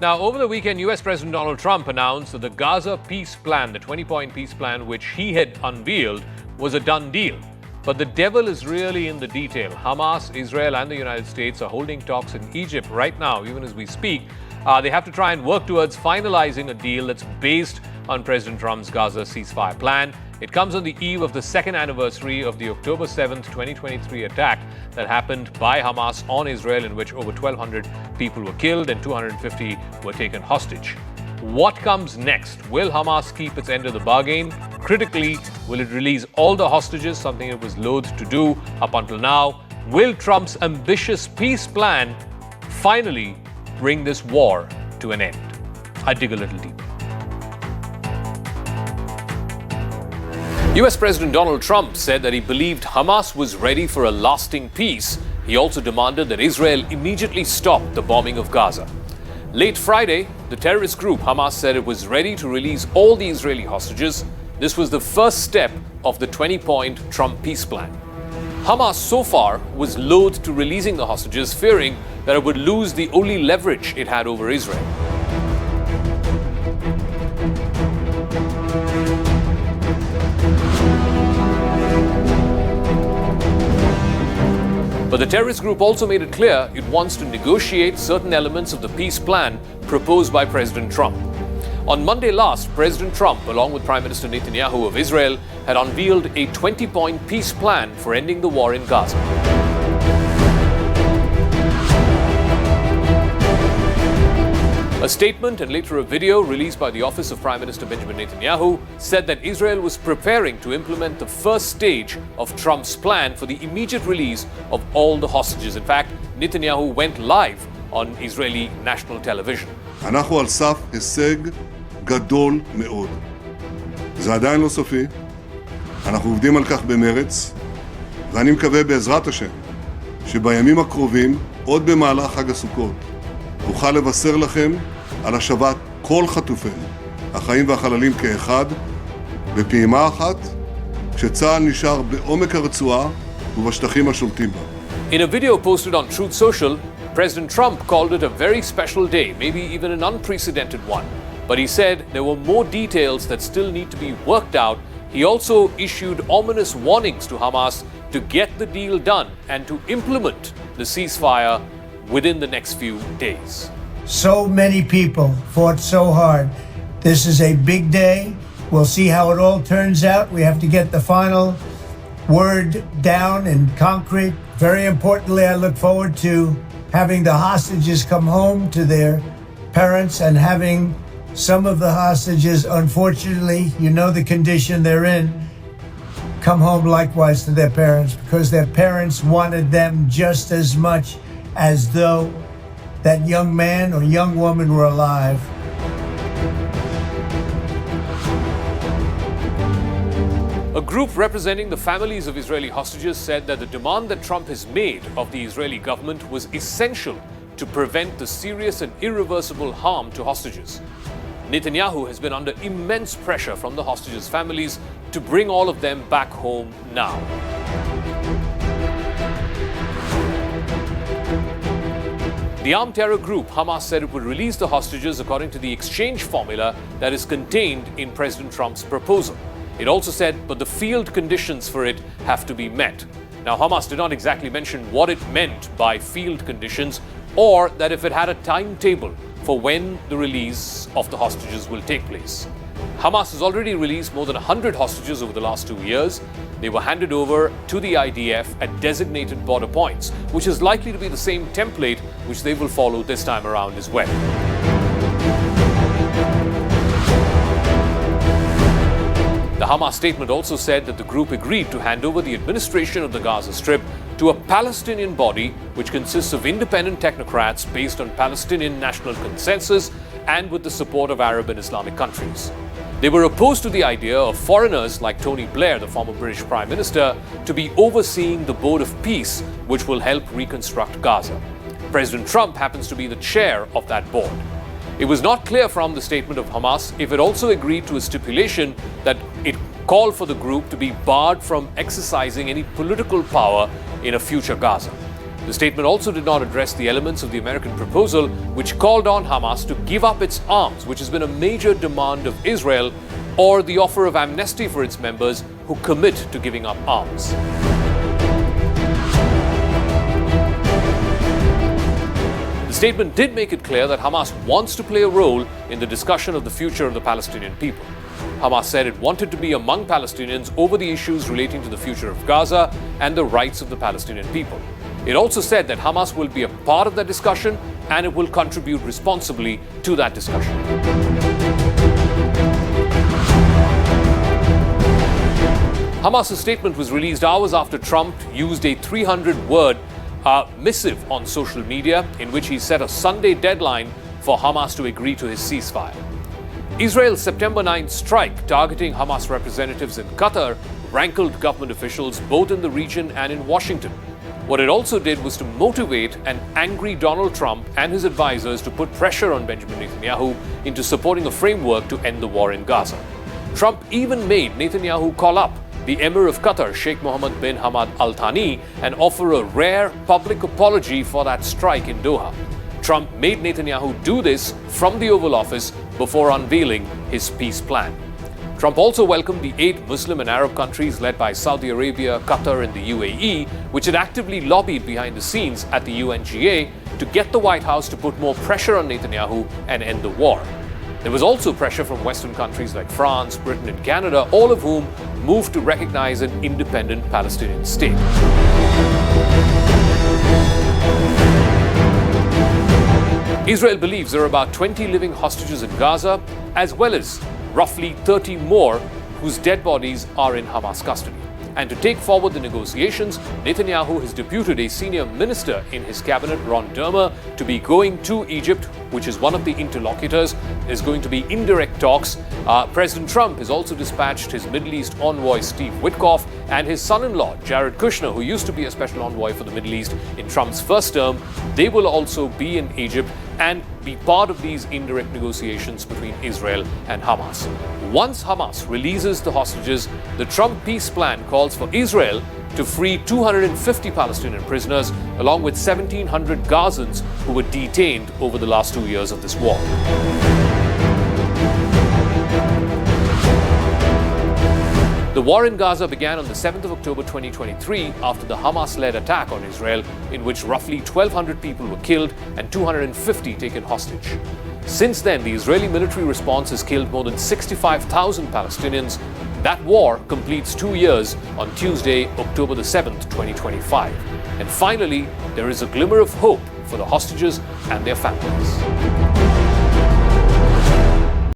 Now, over the weekend, US President Donald Trump announced that the Gaza peace plan, the 20-point peace plan, which he had unveiled, was a done deal. But the devil is really in the detail. Hamas, Israel, and the United States are holding talks in Egypt right now, even as we speak. They have to try and work towards finalizing a deal that's based on President Trump's Gaza ceasefire plan. It comes on the eve of the second anniversary of the October 7th, 2023 attack that happened by Hamas on Israel, in which over 1,200 people were killed and 250 were taken hostage. What comes next? Will Hamas keep its end of the bargain? Critically, will it release all the hostages, something it was loath to do up until now? Will Trump's ambitious peace plan finally bring this war to an end? I dig a little deeper. US President Donald Trump said that he believed Hamas was ready for a lasting peace. He also demanded that Israel immediately stop the bombing of Gaza. Late Friday, the terrorist group Hamas said it was ready to release all the Israeli hostages. This was the first step of the 20-point Trump peace plan. Hamas so far was loath to releasing the hostages, fearing that it would lose the only leverage it had over Israel. But the terrorist group also made it clear it wants to negotiate certain elements of the peace plan proposed by President Trump. On Monday last, President Trump, along with Prime Minister Netanyahu of Israel, had unveiled a 20-point peace plan for ending the war in Gaza. A statement and later a video released by the office of Prime Minister Benjamin Netanyahu said that Israel was preparing to implement the first stage of Trump's plan for the immediate release of all the hostages. In fact, Netanyahu went live on Israeli national television. אנחנו על סף הישג גדול מאוד. זה עדיין לא סופי. אנחנו עובדים על כך במרץ, ואני מקווה בעזרת השם שבימים הקרובים, עוד במהלך חג הסוכות, נוכל לבשר לכם על השבת כל חטופינו, החיים והחללים כאחד, בפעימה אחת, כשצה"ל נשאר בעומק הרצועה ובשטחים השולטים בה. In a video posted on Truth Social, President Trump called it a very special day, maybe even an unprecedented one. But he said there were more details that still need to be worked out. He also issued ominous warnings to Hamas to get the deal done and to implement the ceasefire within the next few days. So many people fought so hard. This is a big day. We'll see how it all turns out. We have to get the final word down in concrete. Very importantly, I look forward to having the hostages come home to their parents and having some of the hostages, unfortunately, you know the condition they're in, come home likewise to their parents, because their parents wanted them just as much as though that young man or young woman were alive. A group representing the families of Israeli hostages said that the demand that Trump has made of the Israeli government was essential to prevent the serious and irreversible harm to hostages. Netanyahu has been under immense pressure from the hostages' families to bring all of them back home now. The armed terror group Hamas said it would release the hostages according to the exchange formula that is contained in President Trump's proposal. It also said, but the field conditions for it have to be met. Now, Hamas did not exactly mention what it meant by field conditions, or that if it had a timetable for when the release of the hostages will take place. Hamas has already released more than 100 hostages over the last 2 years. They were handed over to the IDF at designated border points, which is likely to be the same template which they will follow this time around as well. The Hamas statement also said that the group agreed to hand over the administration of the Gaza Strip to a Palestinian body which consists of independent technocrats based on Palestinian national consensus and with the support of Arab and Islamic countries. They were opposed to the idea of foreigners like Tony Blair, the former British Prime Minister, to be overseeing the Board of Peace, which will help reconstruct Gaza. President Trump happens to be the chair of that board. It was not clear from the statement of Hamas if it also agreed to a stipulation that it called for the group to be barred from exercising any political power in a future Gaza. The statement also did not address the elements of the American proposal which called on Hamas to give up its arms, which has been a major demand of Israel, or the offer of amnesty for its members who commit to giving up arms. The statement did make it clear that Hamas wants to play a role in the discussion of the future of the Palestinian people. Hamas said it wanted to be among Palestinians over the issues relating to the future of Gaza and the rights of the Palestinian people. It also said that Hamas will be a part of that discussion and it will contribute responsibly to that discussion. Hamas's statement was released hours after Trump used a 300-word missive on social media in which he set a Sunday deadline for Hamas to agree to his ceasefire. Israel's September 9th strike targeting Hamas representatives in Qatar rankled government officials both in the region and in Washington. What it also did was to motivate an angry Donald Trump and his advisors to put pressure on Benjamin Netanyahu into supporting a framework to end the war in Gaza. Trump even made Netanyahu call up the Emir of Qatar, Sheikh Mohammed bin Hamad Al Thani, and offer a rare public apology for that strike in Doha. Trump made Netanyahu do this from the Oval Office before unveiling his peace plan. Trump also welcomed the 8 Muslim and Arab countries led by Saudi Arabia, Qatar, and the UAE, which had actively lobbied behind the scenes at the UNGA to get the White House to put more pressure on Netanyahu and end the war. There was also pressure from Western countries like France, Britain, and Canada, all of whom moved to recognize an independent Palestinian state. Israel believes there are about 20 living hostages in Gaza, as well as roughly 30 more whose dead bodies are in Hamas custody. And to take forward the negotiations, Netanyahu has deputed a senior minister in his cabinet, Ron Dermer, to be going to Egypt, which is one of the interlocutors. There's going to be indirect talks. President Trump has also dispatched his Middle East envoy, Steve Witkoff, and his son-in-law, Jared Kushner, who used to be a special envoy for the Middle East in Trump's first term. They will also be in Egypt and be part of these indirect negotiations between Israel and Hamas. Once Hamas releases the hostages, the Trump peace plan calls for Israel to free 250 Palestinian prisoners, along with 1,700 Gazans who were detained over the last 2 years of this war. The war in Gaza began on the 7th of October 2023 after the Hamas-led attack on Israel, in which roughly 1,200 people were killed and 250 taken hostage. Since then, the Israeli military response has killed more than 65,000 Palestinians. That war completes 2 years on Tuesday, October the 7th, 2025. And finally, there is a glimmer of hope for the hostages and their families.